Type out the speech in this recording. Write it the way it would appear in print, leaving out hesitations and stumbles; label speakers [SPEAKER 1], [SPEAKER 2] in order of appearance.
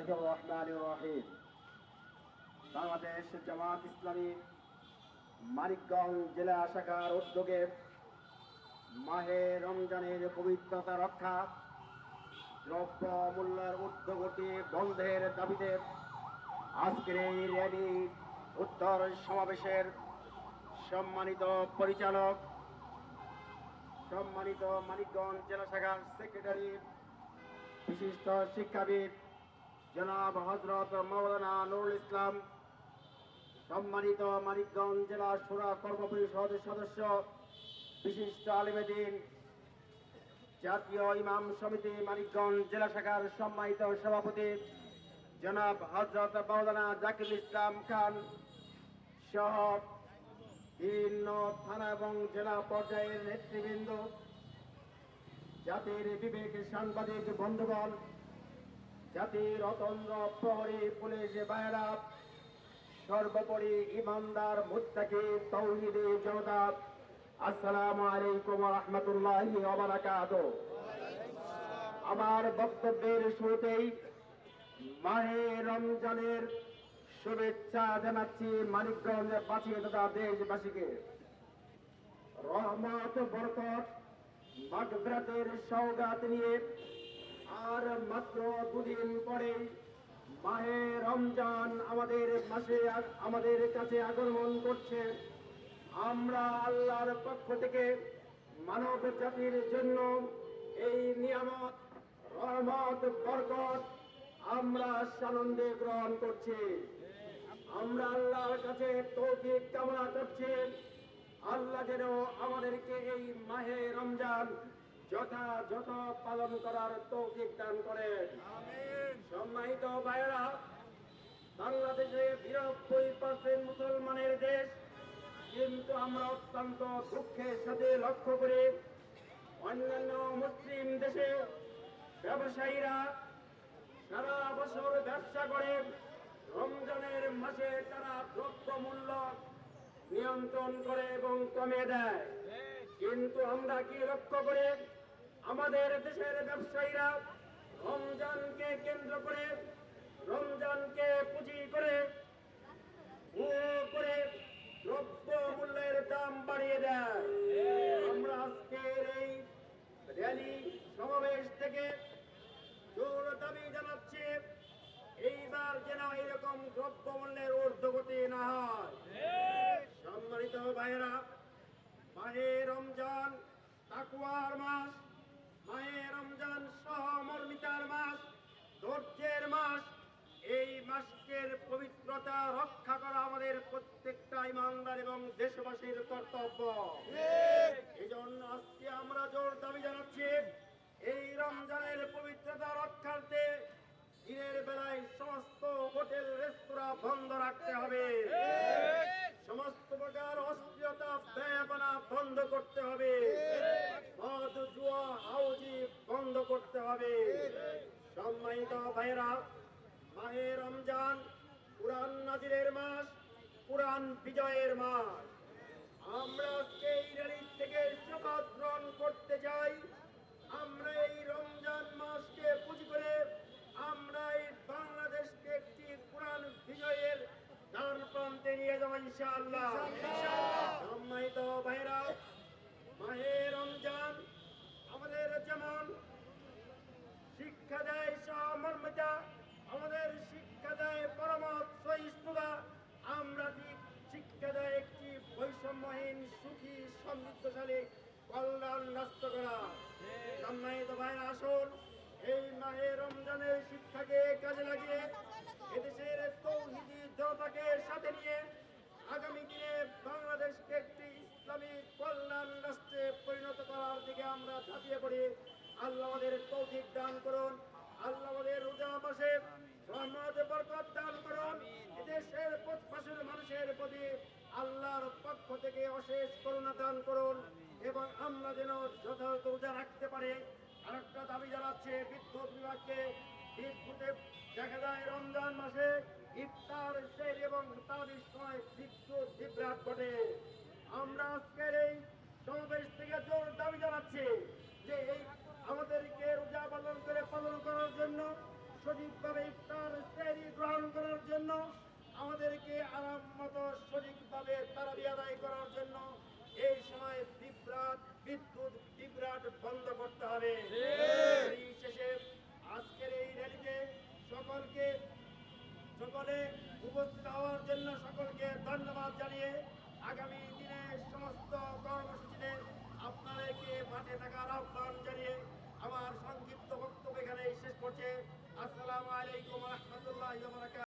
[SPEAKER 1] বিসমিল্লাহির রহমানির রহিম। বাংলাদেশ জামাত ইসলামী মানিকগঞ্জ জেলা শাখার উদ্যোগে মাহে রমজানের পবিত্রতা রক্ষা, দ্রব্য মূল্যের ঊর্ধ্বগতি বন্ধের দাবিতে আজকের এই র্যালি উত্তর সমাবেশের সম্মানিত পরিচালক, সম্মানিত মানিকগঞ্জ জেলা শাখার সেক্রেটারি, বিশিষ্ট শিক্ষাবিদ জনাব হযরত মাওলানা নুরুল ইসলাম, সম্মানিত মানিকগঞ্জ জেলা শুরা কর্ম পরিষদের সদস্য, বিশিষ্ট আলেমে দ্বীন, জাতীয় ইমাম সমিতি মানিকগঞ্জ জেলা শাখার সম্মানিত সভাপতি জনাব হযরত মাওলানা জাকির ইসলাম খান সহ বিভিন্ন থানা এবং জেলা পর্যায়ের নেতৃবৃন্দ, জাতির বিবেক সাংবাদিক বন্ধুগণ, জাতির অতন্দ্র প্রহরী পুলিশ ভাইয়েরা, সর্বোপরি ইমানদার মুত্তাকি তৌহিদি জনতা, আসসালামু আলাইকুম ওয়া রাহমাতুল্লাহি ওয়া বারাকাতুহু। আমার বক্তব্যের শুরুতেই মাহে রমজানের শুভেচ্ছা জানাচ্ছি মানিকগঞ্জ বাসী তথা দেশবাসীকে। রহমত, বরকত, মাগফিরাতের সওগাত নিয়ে আর মাত্র দুদিন পরে মাহে রমজান আমাদের কাছে আগমন করছে। আমরা আল্লাহর পক্ষ থেকে মানব জাতির জন্য এই নিয়ামত, রহমত, বরকত আমরা সানন্দে গ্রহণ করছি। আমরা আল্লাহর কাছে তৌফিক কামনা করছি, আল্লাহ যেন আমাদেরকে এই মাহে রমজান যথাযথ পালন করার তৌফিক দান করেন। সম্মানিত ভাইয়েরা, বাংলাদেশে 92% মুসলমানের দেশ, কিন্তু আমরা অত্যন্ত দুঃখের সাথে লক্ষ্য করি অন্যান্য মুসলিম দেশে ব্যবসায়ীরা সারা বছর ব্যবসা করে, রমজানের মাসে তারা দ্রব্য মূল্য নিয়ন্ত্রণ করে এবং কমে দেয়। কিন্তু আমরা কি লক্ষ্য করে আমাদের দেশের ব্যবসায়ীরা রমজানকে কেন্দ্র করে, রমজানকে পুঁজি করে দ্রব্য মূল্যের দাম বাড়িয়ে দেয়। আমরা আজকের এই র্যালি সমাবেশ থেকে জোর দাবি জানাচ্ছি, এইবার যেন এরকম দ্রব্য মূল্যের ঊর্ধ্বগতি না হয়। সম্মানিত ভাইয়েরা, মাহে রমজান তাকওয়ার মাস, মাহে রমজান সহমর্মিতার মাস, ধৈর্যের মাস। এই মাসের পবিত্রতা রক্ষা করা আমাদের প্রত্যেকটা ইমানদার এবং দেশবাসীর কর্তব্য। এই জন্য আজকে আমরা জোর দাবি জানাচ্ছি, এই রমজানের পবিত্রতা রক্ষার্থে দিনের বেলায় সমস্ত হোটেল রেস্তোরাঁ বন্ধ রাখতে হবে, সমস্ত প্রকার অশ্লীলতা বেহায়াপনা বন্ধ করতে হবে, মদ জুয়া হাউজি বন্ধ করতে হবে। সম্মানিত ভাইয়েরা, মাহে রমজান কুরআন নাজিলের মাস, কুরআন বিজয়ের মাস। আমরা আজকে এই র্যালি থেকে শপথ গ্রহণ করতে চাই, আমরা এই রমজান মাসকে পুঁজি করে আমরা এই বাংলাদেশকে একটি কুরআন বিজয়ের দ্বার প্রান্তে নিয়ে যাবো ইনশাআল্লাহ। সম্মানিত ভাইরা, মাহে রমজান আমাদের যেমন শিক্ষা দেয় সহমর্মিতা, আমাদের শিক্ষা দেয় পরমত সহিষ্ণুতা, আমরা ঠিক শিক্ষা দেয় একটি বৈষম্যহীন, সুখী, সমৃদ্ধশালী কল্যাণ রাষ্ট্র করা। সম্মানিত ভাইরা, আসুন এই মাহে রমজানের শিক্ষাকে কাজে লাগিয়ে এদেশের তৌহিদি জনতাকে সাথে নিয়ে আগামী দিনে বাংলাদেশকে একটি ইসলামী কল্যাণ রাষ্ট্রে পরিণত করার দিকে আমরা ঝাঁপিয়ে পড়ি। আল্লাহ আমাদের তৌফিক দান করুন, আল্লাহ আমাদের রোজা মাসে রহমত বরকত দান করুন, এদেশের প্রতিবেশী মানুষের প্রতি আল্লাহর পক্ষ থেকে অশেষ করুণা দান করুন এবং আমরা যেন যথাযথ রোজা রাখতে পারি। আরেকটা দাবি জানাচ্ছে বিদ্যুৎ বিভাগকে। বিদ্যুতে দেখা যায় রমজান মাসে ইফতার শের এবং তাদের সময় বিদ্যুৎ বিভ্রাট ঘটে। আমরা আজকের এই সমাবেশ থেকে জোর দাবি জানাচ্ছি যে এই আমাদেরকে রোজা পালন করার জন্য সঠিকভাবে ইফতার আমাদেরকে আরাম মতো সঠিকভাবে তারাবি আদায় করার জন্য এই সময় বিদ্যুৎ বিভ্রাট বন্ধ করতে হবে। এই শেষে আজকের এই র্যালিতে সকলে উপস্থিত হওয়ার জন্য সকলকে ধন্যবাদ জানিয়ে আগামী দিনে সমস্ত কর্মসূচিতে আপনাদেরকে মাঠে থাকার আহ্বান জানিয়ে আমার সংক্ষিপ্ত বক্তব্য এখানে শেষ করছে। আসসালামু আলাইকুম ওয়া রাহমাতুল্লাহি ওয়া বারাকাতুহু।